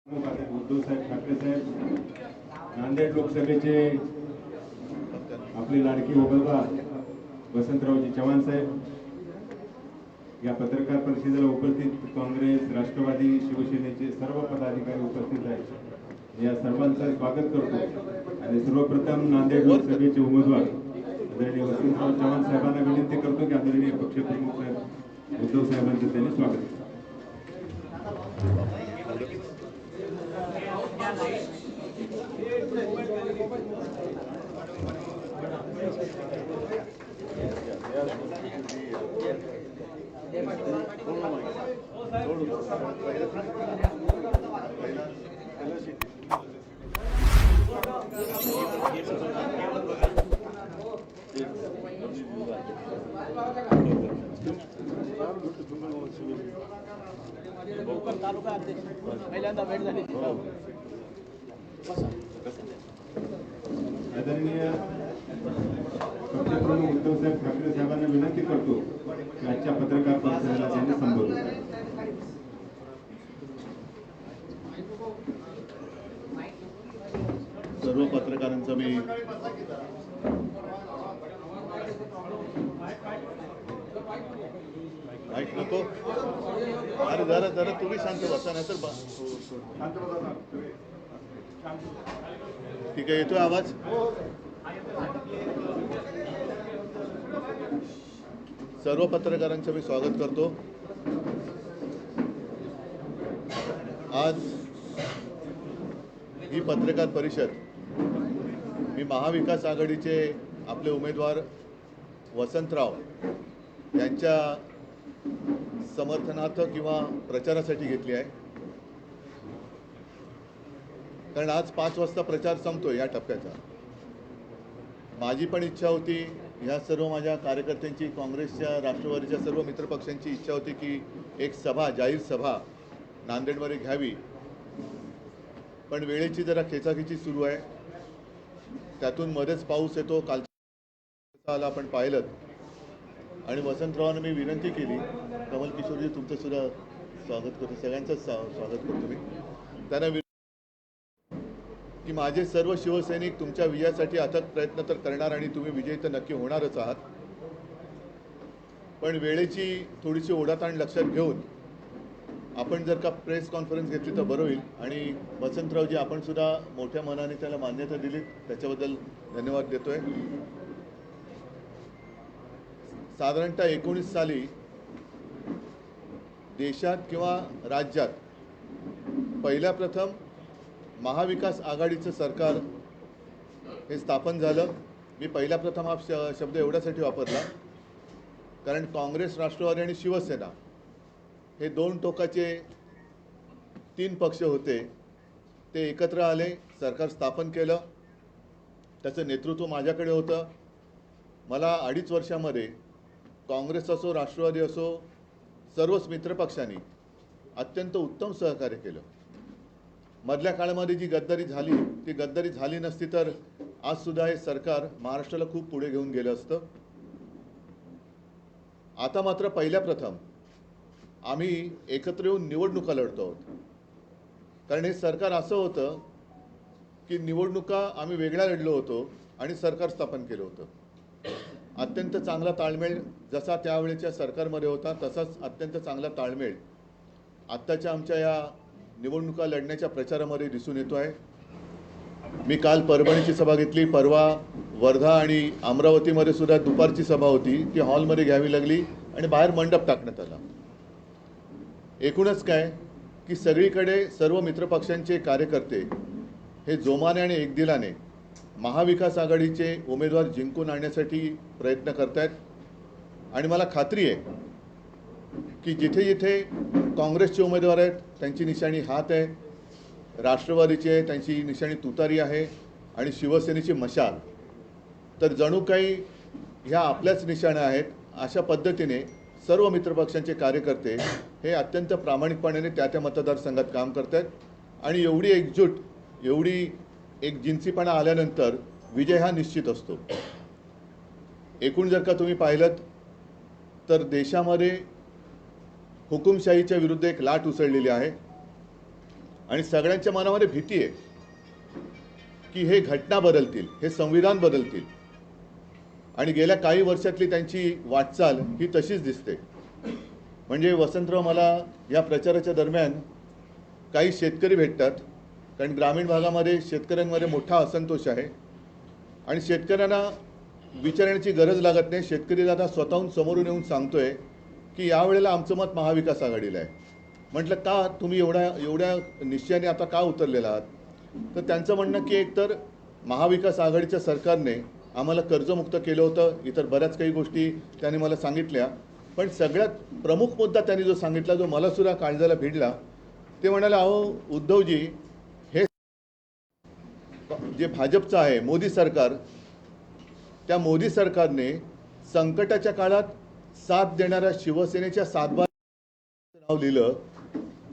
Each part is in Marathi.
उद्धव साहेब ठाकरे साहेब, नांदेड लोकसभेचे आपले लाडके उमेदवार वसंतरावजी चव्हाण साहेब, या पत्रकार परिषदेला उपस्थित काँग्रेस, राष्ट्रवादी, शिवसेनेचे सर्व पदाधिकारी उपस्थित आहेत. या सर्वांचं स्वागत करतो आणि सर्वप्रथम नांदेड लोकसभेचे उमेदवार आदरणीय वसंतराव चव्हाण साहेबांना विनंती करतो की आदरणीय पक्षप्रमुख साहेब उद्धव साहेबांचं त्यांनी स्वागत करावं. तालुका अध्यक्ष पहिल्यांदा भेट झाली. आदरणीय पक्षप्रमुख उद्धव साहेब ठाकरे साहेबांना विनंती करतो की आजच्या पत्रकार परिषदेला त्यांनी संबोधन. सर्व पत्रकारांचं मी माईक नको. अरे जरा जरा तुम्ही शांत बसा, नाही तर ठीक आहे. येतोय आवाज? सर्व पत्रकारांचं मी स्वागत करतो. आज ही पत्रकार परिषद मी महाविकास आघाडीचे आपले उमेदवार वसंतराव यांच्या समर्थनार्थ किंवा प्रचारासाठी घेतली आहे. कारण आज 5 वाजता प्रचार संपतोय या टप्प्याचा. माझी पण इच्छा होती, ह्या सर्व माझ्या कार्यकर्त्यांची, काँग्रेसच्या, राष्ट्रवादीच्या सर्व मित्रपक्षांची इच्छा होती की एक सभा, जाहीर सभा नांदेडमध्ये घ्यावी. पण वेळेची जरा खेचाखेची सुरू आहे. त्यातून मध्येच पाऊस येतो. कालचा आपण पाहिलं. आणि वसंतरावांना मी विनंती केली, कमल किशोरजी तुमचं सुद्धा स्वागत करतो, सगळ्यांचंच स्वागत करतो मी. त्यांना की माझे सर्व शिवसैनिक तुमच्या विजयासाठी अथक प्रयत्न तर करणार आणि तुम्ही विजयी तर नक्की होणारच आहात. पण वेळेची थोडीशी ओढाताण लक्षात घेऊन आपण जर का प्रेस कॉन्फरन्स घेतली तर बरं होईल. आणि वसंतरावजी आपण सुद्धा मोठ्या मनाने त्याला मान्यता दिली, त्याच्याबद्दल धन्यवाद देतोय. साधारणतः 19 साली देशात किंवा राज्यात पहिल्या प्रथम महाविकास आघाडीचं सरकार हे स्थापन झालं. मी पहिल्या प्रथम हा शब्द एवढ्यासाठी वापरला कारण काँग्रेस, राष्ट्रवादी आणि शिवसेना हे 2 टोकाचे 3 पक्ष होते. ते एकत्र आले, सरकार स्थापन केलं. त्याचं नेतृत्व माझ्याकडे होतं. मला 2.5 वर्षामध्ये काँग्रेस असो, राष्ट्रवादी असो, सर्वच मित्रपक्षांनी अत्यंत उत्तम सहकार्य केलं. मधल्या काळामध्ये जी गद्दारी झाली ती गद्दारी झाली नसती तर आजसुद्धा हे सरकार महाराष्ट्राला खूप पुढे घेऊन गेलं असतं. आता मात्र पहिल्या प्रथम आम्ही एकत्र येऊन निवडणुका लढतो आहोत. कारण हे सरकार असं होतं की निवडणुका आम्ही वेगळ्या लढलो होतो आणि सरकार स्थापन केलं होतं. अत्यंत चांगला ताळमेळ जसा त्यावेळेच्या सरकारमध्ये होता तसाच अत्यंत चांगला ताळमेळ आत्ताच्या आमच्या या निवडणुका लढण्याच्या प्रचारामध्ये दिसून येतो आहे. मी काल परभणीची सभा घेतली, परवा वर्धा आणि अमरावतीमध्ये सुद्धा दुपारची सभा होती. ती हॉलमध्ये घ्यावी लागली आणि बाहेर मंडप टाकण्यात आला. एकूणच काय की सगळीकडे सर्व मित्रपक्षांचे कार्यकर्ते हे जोमाने आणि एकदिलाने महाविकास आघाडीचे उमेदवार जिंकून आणण्यासाठी प्रयत्न करत आहेत. आणि मला खात्री आहे की जिथे जिथे काँग्रेसचे उमेदवार आहेत त्यांची निशाणी हात आहे, राष्ट्रवादीचे त्यांची निशाणी तुतारी आहे आणि शिवसेनेची मशाल, तर जणू काही ह्या आपल्याच निशाण्या आहेत. अशा पद्धतीने सर्व मित्रपक्षांचे कार्यकर्ते हे अत्यंत प्रामाणिकपणाने त्या मतदारसंघात काम करत आहेत. आणि एवढी एकजूट, एवढी एक जिन्सीपणा आल्यानंतर विजय हा निश्चित असतो. एकूण जर का तुम्ही पाहिलं तर देशामध्ये हुकुमशाहीच्या विरुद्ध एक लाट उसळलेली आहे. आणि सगळ्यांच्या मनामध्ये भीती आहे की हे घटना बदलतील, हे संविधान बदलतील. आणि गेल्या काही वर्षातली त्यांची वाटचाल ही तशीच दिसते. म्हणजे वसंतराव, मला या प्रचाराच्या दरम्यान काही शेतकरी भेटतात, कारण ग्रामीण भागामध्ये शेतकऱ्यांमध्ये मोठा असंतोष आहे आणि शेतकऱ्यांना विचारण्याची गरज लागत नाही. शेतकरी दादा स्वतःहून समोरून येऊन सांगतोय की यावेळेला आमचं मत महाविकास आघाडीला आहे. म्हटलं का तुम्ही एवढ्या निश्चयाने आता का उतरलेला आहात? तर त्यांचं म्हणणं की एकतर महाविकास आघाडीच्या सरकारने आम्हाला कर्जमुक्त केलं होतं, इतर बऱ्याच काही गोष्टी त्यांनी मला सांगितल्या, पण सगळ्यात प्रमुख मुद्दा त्यांनी जो सांगितला, जो मला सुद्धा काळजाला भिडला, ते म्हणाले, अहो उद्धवजी, हे जे भाजपचं आहे मोदी सरकार, त्या मोदी सरकारने संकटाच्या काळात साथ देणाऱ्या शिवसेनेच्या सातबाऱ्याचं नाव लिहिलं,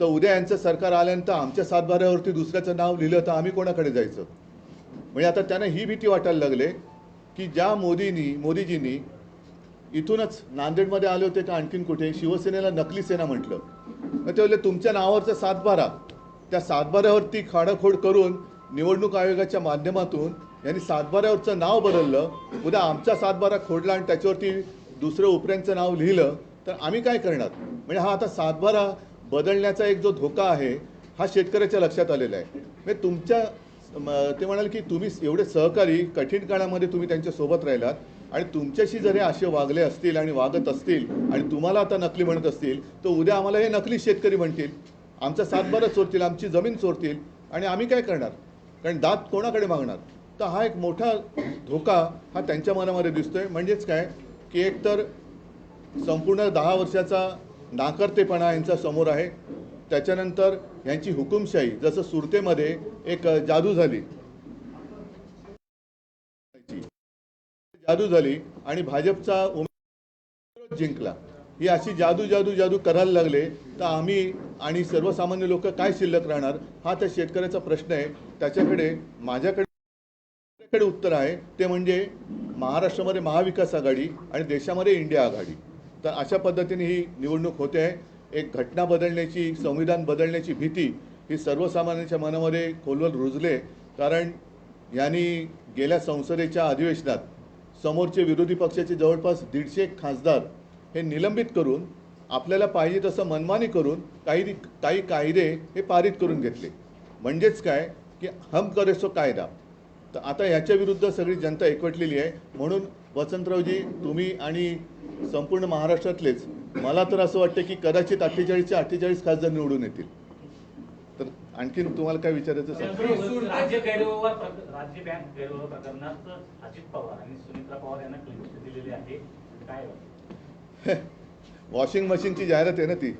तर उद्या यांचं सरकार आल्यानंतर आमच्या सातबाऱ्यावरती दुसऱ्याचं नाव लिहिलं तर आम्ही कोणाकडे जायचं? म्हणजे आता त्यांना ही भीती वाटायला लागले की ज्या मोदीजींनी इथूनच नांदेडमध्ये आले होते का आणखीन कुठे शिवसेनेला नकली सेना म्हटलं, मग ते बोलले तुमच्या नावावरचा सातबारा, त्या सातबाऱ्यावरती खाडाखोड करून निवडणूक आयोगाच्या माध्यमातून यांनी सातबाऱ्यावरचं नाव बदललं. उद्या आमचा सातबारा खोडला आणि त्याच्यावरती दुसरं उपऱ्यांचं नाव लिहिलं तर आम्ही काय करणार? म्हणजे हा आता सातबारा बदलण्याचा एक जो धोका आहे हा शेतकऱ्याच्या लक्षात आलेला आहे. म्हणजे ते म्हणाले की तुम्ही एवढे सहकारी कठीण काळामध्ये तुम्ही त्यांच्यासोबत राहिलात आणि तुमच्याशी जर हे असे वागले असतील आणि वागत असतील आणि तुम्हाला आता नकली म्हणत असतील तर उद्या आम्हाला हे नकली शेतकरी म्हणतील, आमचा सातबारा चोरतील, आमची जमीन चोरतील आणि आम्ही काय करणार? कारण दात कोणाकडे मागणार? तर हा एक मोठा धोका हा त्यांच्या मनामध्ये दिसतोय. म्हणजेच काय की एकतर संपूर्ण 10 वर्षाचा नाकर्तेपणा यांच्या समोर आहे, त्याच्यानंतर यांची हुकुमशाही, जसं सुरतेमध्ये एक जादू झाली आणि भाजपचा उमेदवार जिंकला, ही अशी जादू करायला लागले तर आम्ही आणि सर्वसामान्य लोक काय शिल्लक राहणार? हा त्या शेतकऱ्याचा प्रश्न आहे. त्याच्याकडे माझ्याकडे उत्तर आहे, ते म्हणजे महाराष्ट्रामध्ये महाविकास आघाडी आणि देशामध्ये इंडिया आघाडी. तर अशा पद्धतीने ही निवडणूक होते आहे. एक घटना बदलण्याची, संविधान बदलण्याची भीती ही सर्वसामान्यांच्या मनामध्ये खोलवर रुजले, कारण यांनी गेल्या संसदेच्या अधिवेशनात समोरचे विरोधी पक्षाचे जवळपास 150 खासदार हे निलंबित करून आपल्याला पाहिजे तसं मनमानी करून काही कायदे हे पारित करून घेतले. म्हणजेच काय की हम करे सो कायदा. तर आता याच्या विरुद्ध सगळी जनता एकवटलेली आहे. म्हणून वसंतरावजी, तुम्ही आणि संपूर्ण महाराष्ट्रातलेच, मला तर असं वाटतं की कदाचित 48चे 48 खासदार निवडून येतील. तर आणखीन तुम्हाला काय विचारायचं? राज्य बँक गैरव्यवहार प्रकरणात अजित पवार आणि सुनित्रा पवार यांना क्लीन चिट दिलेली आहे, काय? वॉशिंग मशीनची जाहिरात आहे ना ती.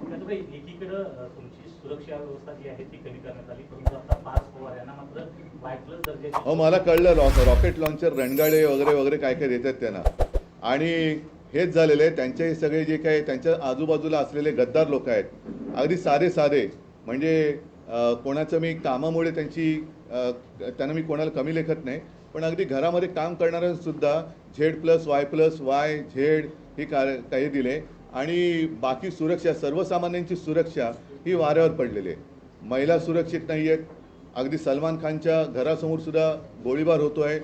एकीकडे तुमची सुरक्षा व्यवस्था जी आहे ती कमी करण्यात आली, परंतु आता पार्थ पवार यांना मात्र वाय+ दर्जाची. हो, मला कळलं, रॉकेट लॉन्चर, रणगाडे वगैरे काय देतात त्यांना. आणि हेच झालेलं आहे. त्यांचे सगळे जे काही त्यांच्या आजूबाजूला असलेले गद्दार लोक आहेत, अगदी साधे, म्हणजे कोणाचं मी कामामुळे त्यांना मी कोणाला कमी लेखत नाही, पण अगदी घरामध्ये काम करणाऱ्यांसुद्धा Z+Y+Y झेड ही काही दिले आणि बाकी सुरक्षा, सर्वसामान्यांची सुरक्षा ही वाऱ्यावर पडलेली आहे. महिला सुरक्षित नाही आहेत. अगदी सलमान खानच्या घरासमोर सुद्धा गोळीबार होतो आहे.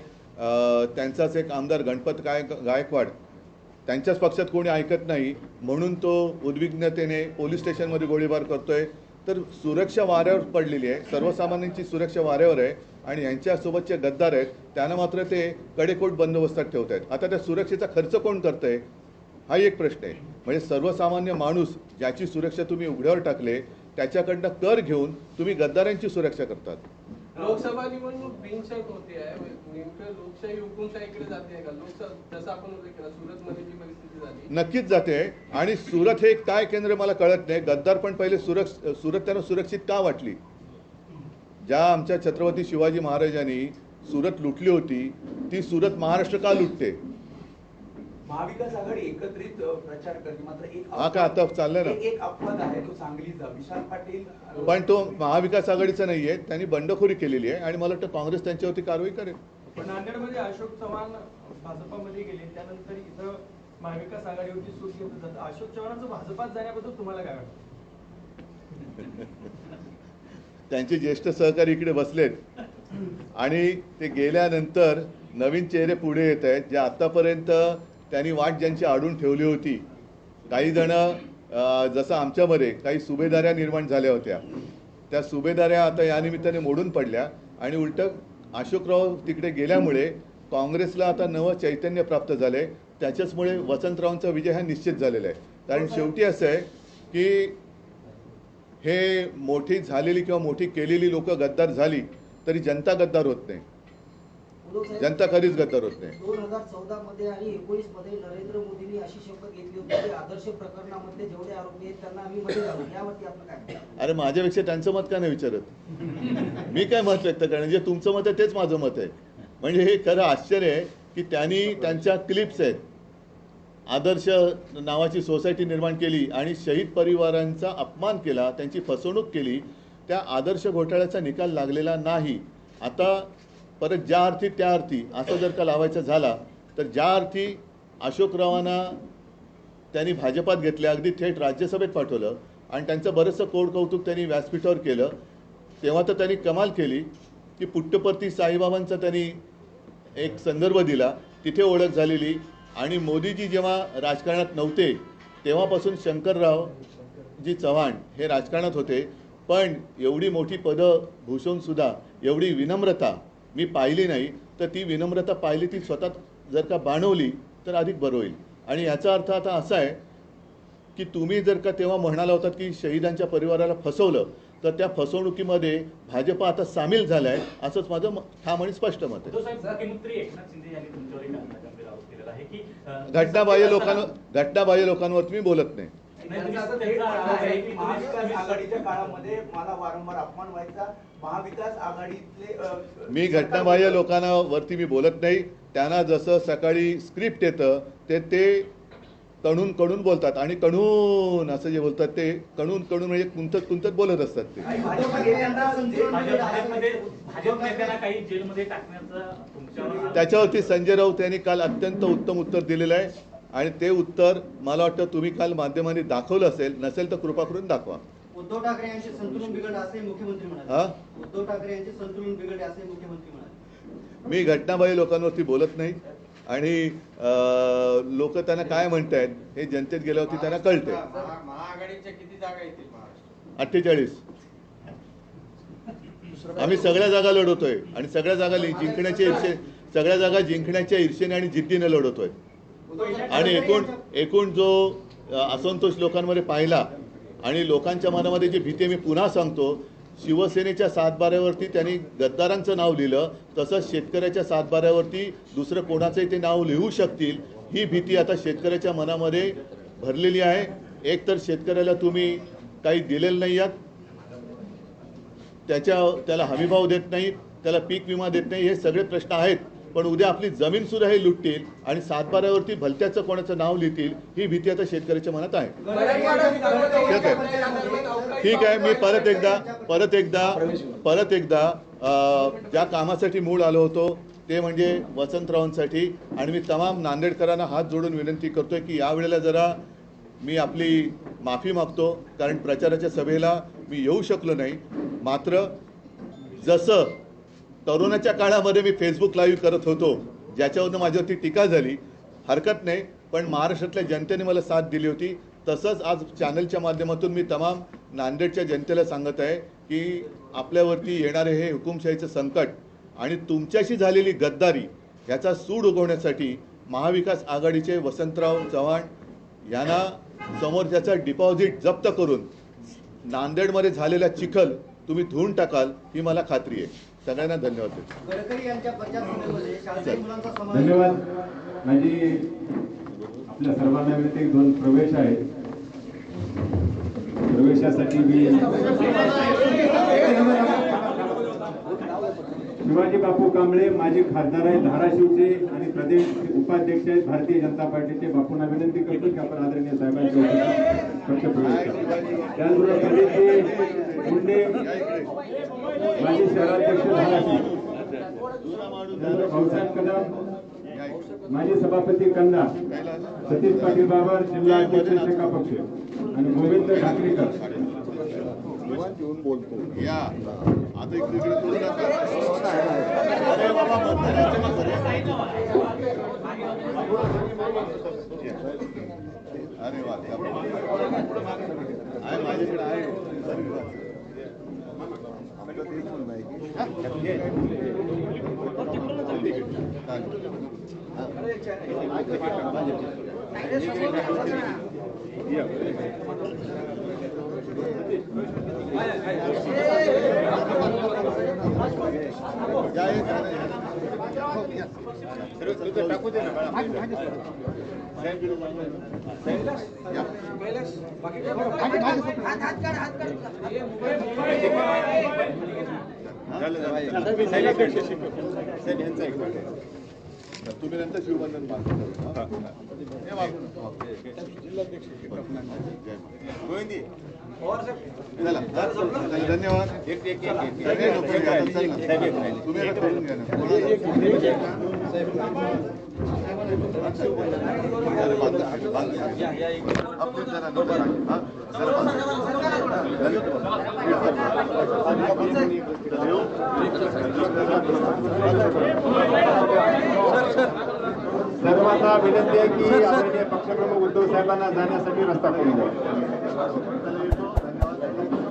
त्यांचाच एक आमदार गणपत गायकवाड, त्यांच्याच पक्षात कोणी ऐकत नाही म्हणून तो उद्विग्नतेने पोलीस स्टेशनमध्ये गोळीबार करतोय. तर सुरक्षा वाऱ्यावर पडलेली आहे, सर्वसामान्यांची सुरक्षा वाऱ्यावर आहे आणि यांच्यासोबतचे गद्दार आहेत त्यांना मात्र ते कडेकोट बंदोबस्तात ठेवत आहेत. आता त्या सुरक्षेचा खर्च कोण करतंय हा एक प्रश्न आहे. म्हणजे सर्वसामान्य माणूस ज्याची सुरक्षा तुम्ही उघड्यावर टाकले त्याच्याकडनं कर घेऊन तुम्ही गद्दारांची सुरक्षा करतात. लोकसभा निवडणूक बिनशर्त होते आहे, नेमकं लोकशाही हुकुमशाहीकडे जाते का? जसं आपण सुरतमध्ये जी परिस्थिती झाली नक्कीच जाते. आणि सुरत हे काय केंद्र मला कळत नाही. गद्दार पण पहिले सुरत त्यांना सुरक्षित का वाटली? ज्या आमच्या छत्रपती शिवाजी महाराजांनी सुरत लुटली होती ती सुरत महाराष्ट्र का लुटते? महाविकास आघाडी एकत्रित प्रचार करते, मात्र हा का आता चाललंय ना, एक अपवाद आहे तो सांगलीचा. विशाल पाटील, पण तो महाविकास आघाडीचा नाहीये. त्यांनी बंडखोरी केलेली आहे आणि मला वाटतं काँग्रेस त्यांच्यावरती कारवाई करेल. पण नांदेडमध्ये अशोक चव्हाण भाजपामध्ये गेले, त्यानंतर इथं महाविकास आघाडीवरती सूट घेतलं जातं. अशोक चव्हाणांचं भाजपात जाण्याबद्दल तुम्हाला काय वाटतं? त्यांचे ज्येष्ठ सहकारी इकडे बसलेत आणि ते गेल्यानंतर नवीन चेहरे पुढे येत आहेत, जे आत्तापर्यंत त्यांनी वाट ज्यांची आडून ठेवली होती. काही जण जसं आमच्यामध्ये काही सुभेदाऱ्या निर्माण झाल्या होत्या, त्या सुभेदाऱ्या आता या निमित्ताने मोडून पडल्या आणि उलटं अशोकराव तिकडे गेल्यामुळे काँग्रेसला आता नवं चैतन्य प्राप्त झाले. त्याच्याचमुळे वसंतरावांचा विजय हा निश्चित झालेला आहे. कारण शेवटी असं आहे की हे मोठी झालेली किंवा मोठी केलेली लोक गद्दार झाली तरी जनता गद्दार होत नाही. जनता कधीच गद्दार होत नाही. 2014 मध्ये आणि 19 मध्ये नरेंद्र मोदींनी अशी शपथ घेतली होती की आदर्श प्रकरणामध्ये जेवढे आरोपी आहेत त्यांना आम्ही मध्ये घालू. यावरती आपलं काय? अरे माझ्यापेक्षा त्यांचं मत का नाही विचारत? मी काय मत व्यक्त करणार? जे तुमचं मत आहे तेच माझं मत आहे. म्हणजे हे खरं आश्चर्य आहे की त्यांनी त्यांच्या क्लिप्स आहेत, आदर्श नावाची सोसायटी निर्माण केली आणि शहीद परिवारांचा अपमान केला, त्यांची फसवणूक केली. त्या आदर्श घोटाळ्याचा निकाल लागलेला नाही. आता परत ज्या अर्थी त्या अर्थी असं जर का लावायचं झाला तर ज्या अर्थी अशोकरावांना त्यांनी भाजपात घेतले, अगदी थेट राज्यसभेत पाठवलं आणि त्यांचं बरंचसं कौतुक त्यांनी व्यासपीठावर केलं, तेव्हा तर त्यांनी कमाल केली की पुट्टपर्ती साईबाबांचा त्यांनी एक संदर्भ दिला, तिथे ओळख झालेली. आणि मोदीजी जेव्हा राजकारणात नव्हते तेव्हापासून शंकररावजी चव्हाण हे राजकारणात होते, पण एवढी मोठी पदं भूषवूनसुद्धा एवढी विनम्रता मी पाहिली नाही. तर ती विनम्रता पाहिली ती स्वतः जर का बाणवली तर अधिक बरं होईल. आणि याचा अर्थ आता असा आहे की तुम्ही जर का तेव्हा म्हणाला होतात की शहीदांच्या परिवाराला फसवलं, तर त्या फसवणुकीमध्ये भाजप आता सामील झाला आहे, असंच माझं ठाम आणि स्पष्ट मत आहे. मुख्यमंत्री एकनाथ शिंदे यांनी तुमच्यावर एक गंभीर आरोप केलेला आहे की घटनाबाह्य लोकांवर मी बोलत नाही. महाविकास आघाडीच्या काळामध्ये मला वारंवार अपमान व्हायचा. महाविकास आघाडीतले मी घटनाबाह्य लोकांवरती मी बोलत नाही. त्यांना जसं सकाळी स्क्रिप्ट येतं ते कणून बोलतात आणि कणून असं जे बोलतात ते कणून म्हणजे कुंतत बोलत असतात ते. त्याच्यावरती संजय राऊत यांनी काल अत्यंत उत्तम उत्तर दिलेलं आहे आणि ते उत्तर मला वाटतं तुम्ही काल माध्यमांनी दाखवलं असेल, नसेल तर कृपा करून दाखवा. उद्धव ठाकरे यांचे संतुलन बिघडले असे मुख्यमंत्री म्हणाले. उद्धव ठाकरे यांचे संतुलन बिघडले असे मुख्यमंत्री म्हणाले. मी घटनाबाह्य लोकांवरती बोलत नाही आणि लोक त्यांना काय म्हणतायत हे जनतेत गेल्यावरती त्यांना कळते. महाआघाडीच्या किती जागा येतील महाराष्ट्रात? 48. आम्ही सगळ्या जागा लढवतोय आणि सगळ्या जागा जिंकण्याच्या ईर्षेने आणि जिद्दीने लढवतोय. आणि एकूण जो असंतोष लोकांमध्ये पाहिला आणि लोकांच्या मनामध्ये जी भीती, मी पुन्हा सांगतो, शिवसेनेच्या सातबाऱ्यावरती त्यांनी गद्दारांचं नाव लिहिलं, तसंच शेतकऱ्याच्या सातबाऱ्यावरती दुसरं कोणाचंही ते नाव लिहू शकतील, ही भीती आता शेतकऱ्याच्या मनामध्ये भरलेली आहे. एक तर शेतकऱ्याला तुम्ही काही दिलेलं नाही आहात, त्याला हमीभाव देत नाही, त्याला पीक विमा देत नाही, हे सगळे प्रश्न आहेत. पण उद्या आपली जमीन सुद्धा हे लुटतील आणि सातबाऱ्यावरती भलत्याचं कोणाचं नाव लिहितील, ही भीती आता शेतकऱ्याच्या मनात आहे. ठीक आहे. मी परत एकदा ज्या कामासाठी मूळ आलो होतो ते म्हणजे वसंतरावांसाठी, आणि मी तमाम नांदेडकरांना हात जोडून विनंती करतोय की यावेळेला जरा मी आपली माफी मागतो, कारण प्रचाराच्या सभेला मी येऊ शकलो नाही. मात्र जसं तरुणाच्या काळामध्ये मी फेसबुक लाईव्ह करत होतो, ज्याच्यावरनं माझ्यावरती टीका झाली, हरकत नाही, पण महाराष्ट्रातल्या जनतेने मला साथ दिली होती, तसंच आज चॅनलच्या माध्यमातून मी तमाम नांदेडच्या जनतेला सांगत आहे की आपल्यावरती येणारे हे हुकुमशाहीचं संकट आणि तुमच्याशी झालेली गद्दारी याचा सूड उगवण्यासाठी महाविकास आघाडीचे वसंतराव चव्हाण यांना समोरच्याचा डिपॉझिट जप्त करून नांदेडमध्ये झालेला चिखल तुम्ही धुवून टाकाल ही मला खात्री आहे. सगळ्यांना धन्यवाद देतो. गडकरी यांच्या प्रचारसभेमध्ये शालेय मुलांचा समावेश. धन्यवाद. माझी आपल्या सर्वांना विनंती, 2 प्रवेश आहेत. प्रवेशासाठी मी शिवाजी बापू कांबळे माजी खासदार आहेत धाराशिवचे आणि प्रदेश उपाध्यक्ष आहेत भारतीय जनता पार्टीचे. बापूंना विनंती करतो की आपण आदरणीय साहेबांच्या पक्ष प्रवेश करा. त्याचबरोबर प्रदेशचे मुंडे माजी शहराध्यक्ष धाराशिव, भाऊसाहेब कदम माजी सभापती कंदा, सतीश पाटील बाबर जिल्हा अध्यक्ष शेका पक्ष आणि गोविंद ठाकरेकर या आता इकडे करू नका. अरे बाबा मतदाराचे मग खरे. अरे वा आहे माझ्याकडे आहे. टाकू दे तुम्ही नंतर शिवबंधन चला धन्यवाद. तुम्ही आता करून घ्या सर्वांना विनंती आहे की आदरणीय पक्षप्रमुख उद्धव साहेबांना जाण्यासाठी रस्ता करून द्या.